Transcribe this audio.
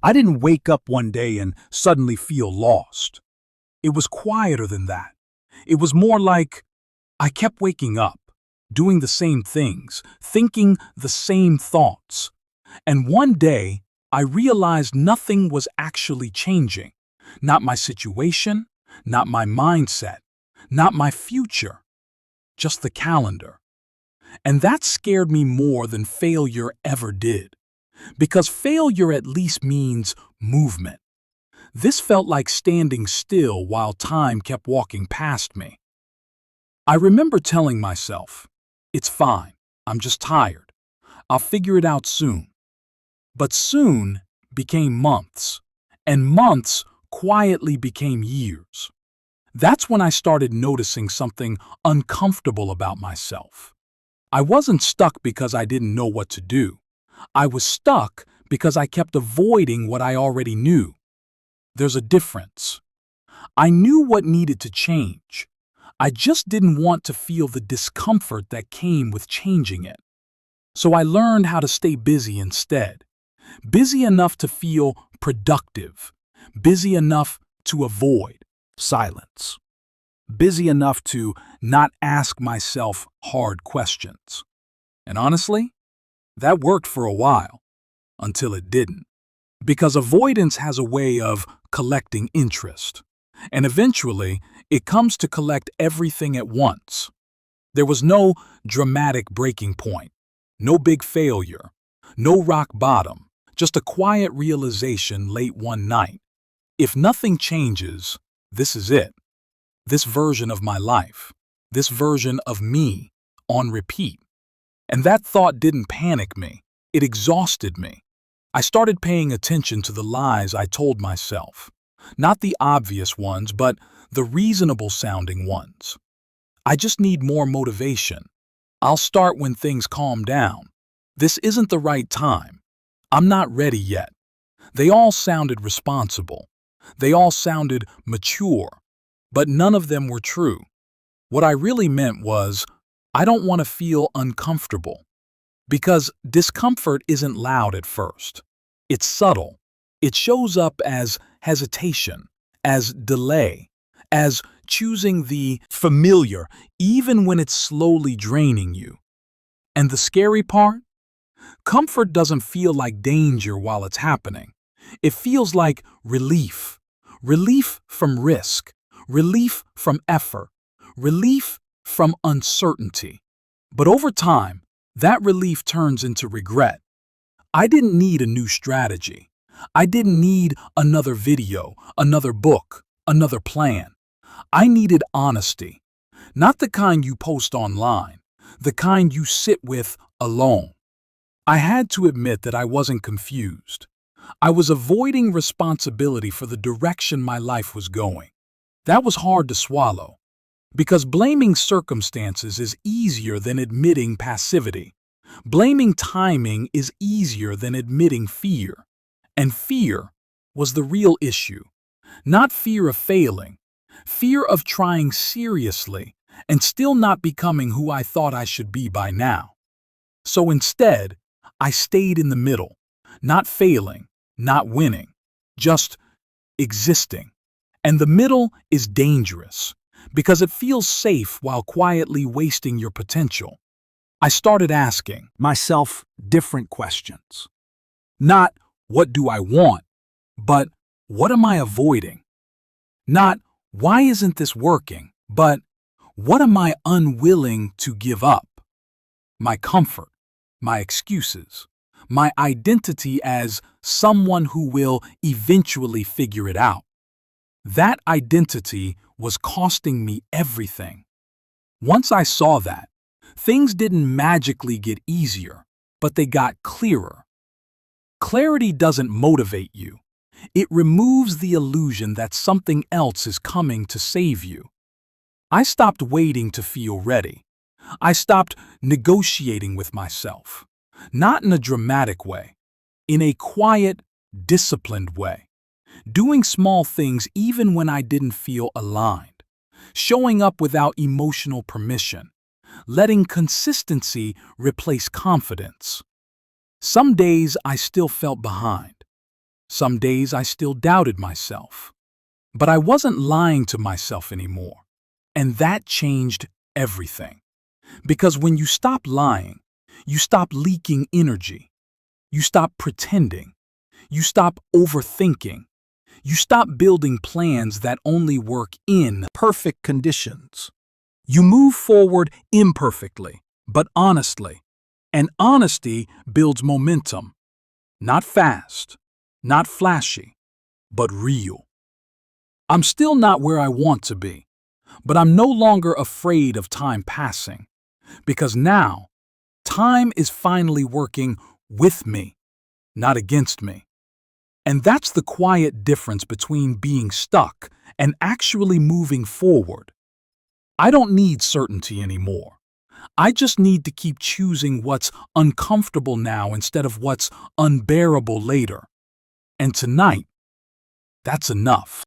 I didn't wake up one day and suddenly feel lost. It was quieter than that. It was more like I kept waking up, doing the same things, thinking the same thoughts. And one day, I realized nothing was actually changing. Not my situation, not my mindset, not my future, just the calendar. And that scared me more than failure ever did. Because failure at least means movement. This felt like standing still while time kept walking past me. I remember telling myself, it's fine, I'm just tired. I'll figure it out soon. But soon became months, and months quietly became years. That's when I started noticing something uncomfortable about myself. I wasn't stuck because I didn't know what to do. I was stuck because I kept avoiding what I already knew. There's a difference. I knew what needed to change. I just didn't want to feel the discomfort that came with changing it. So I learned how to stay busy instead. Busy enough to feel productive. Busy enough to avoid silence. Busy enough to not ask myself hard questions. And honestly, that worked for a while, until it didn't. Because avoidance has a way of collecting interest. And eventually, it comes to collect everything at once. There was no dramatic breaking point, no big failure, no rock bottom, just a quiet realization late one night. If nothing changes, this is it. This version of my life, this version of me, on repeat. And that thought didn't panic me, it exhausted me. I started paying attention to the lies I told myself. Not the obvious ones, but the reasonable-sounding ones. I just need more motivation. I'll start when things calm down. This isn't the right time. I'm not ready yet. They all sounded responsible. They all sounded mature. But none of them were true. What I really meant was, I don't want to feel uncomfortable. Because discomfort isn't loud at first. It's subtle. It shows up as hesitation, as delay, as choosing the familiar, even when it's slowly draining you. And the scary part? Comfort doesn't feel like danger while it's happening. It feels like relief. Relief from risk. Relief from effort. Relief from uncertainty. But over time, that relief turns into regret. I didn't need a new strategy. I didn't need another video, another book, another plan. I needed honesty. Not the kind you post online, the kind you sit with alone. I had to admit that I wasn't confused. I was avoiding responsibility for the direction my life was going. That was hard to swallow. Because blaming circumstances is easier than admitting passivity. Blaming timing is easier than admitting fear. And fear was the real issue. Not fear of failing. Fear of trying seriously and still not becoming who I thought I should be by now. So instead, I stayed in the middle. Not failing, not winning. Just existing. And the middle is dangerous. Because it feels safe while quietly wasting your potential. I started asking myself different questions. Not, what do I want? But, what am I avoiding? Not, why isn't this working? But, what am I unwilling to give up? My comfort, my excuses, my identity as someone who will eventually figure it out. That identity was costing me everything. Once I saw that, things didn't magically get easier, but they got clearer. Clarity doesn't motivate you. It removes the illusion that something else is coming to save you. I stopped waiting to feel ready. I stopped negotiating with myself. Not in a dramatic way, in a quiet, disciplined way. Doing small things even when I didn't feel aligned. Showing up without emotional permission. Letting consistency replace confidence. Some days I still felt behind. Some days I still doubted myself. But I wasn't lying to myself anymore. And that changed everything. Because when you stop lying, you stop leaking energy. You stop pretending. You stop overthinking. You stop building plans that only work in perfect conditions. You move forward imperfectly, but honestly. And honesty builds momentum. Not fast, not flashy, but real. I'm still not where I want to be, but I'm no longer afraid of time passing. Because now, time is finally working with me, not against me. And that's the quiet difference between being stuck and actually moving forward. I don't need certainty anymore. I just need to keep choosing what's uncomfortable now instead of what's unbearable later. And tonight, that's enough.